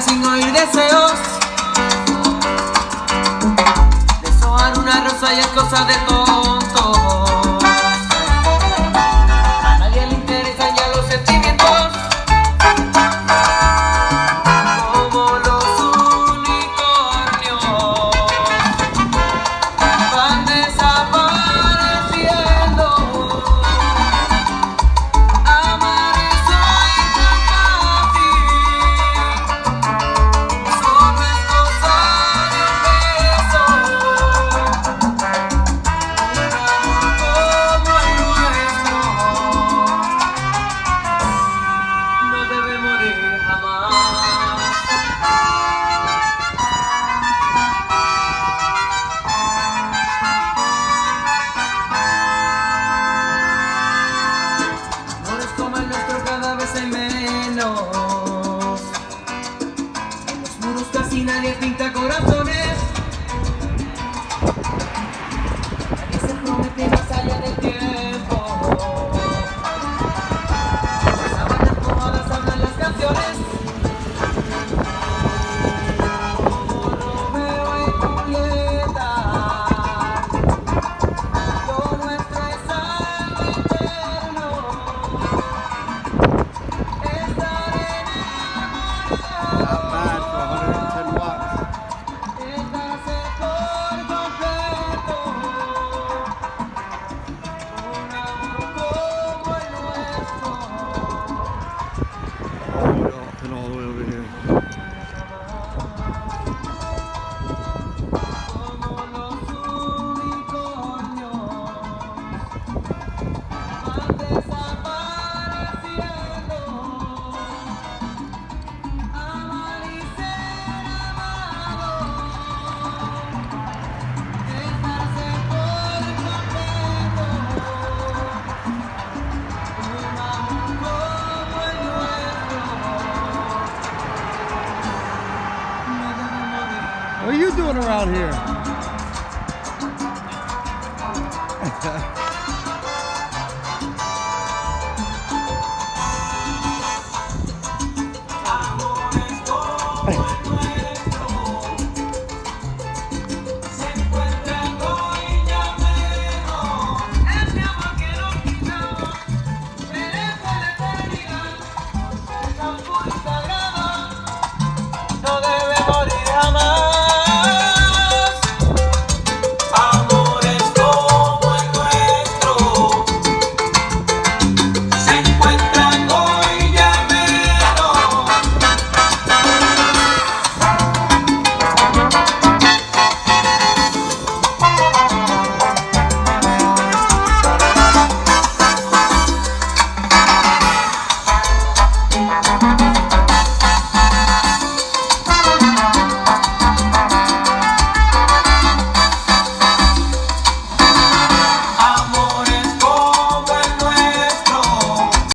sin oír deseos. Deshojar una rosa ya es cosa de tonto. A nadie le interesan ya los sentimientos. Como los unicornios van desapareciendo. Amar es hoy tan fácil. Solo es cosa de un beso. Un amor como el nuestro no debe morir jamás. Amores como el nuestro cada vez hay menos. En los muros casi nadie pinta corazones. Nadie se promete más allá del tiempo. Las sábanas mojadas hablan las canciones. Como Romeo y Julieta. Lo nuestro es algo eterno. Estar Not bad enamorado. for 110 watts. Estarse por completo. Un amor como el nuestro. And all the way over here. Como los unicornios van desapareciendo. Amar y ser amado. Estarse por completo. Un amor como el nuestro no debe morir. What are you doing around here? Amores como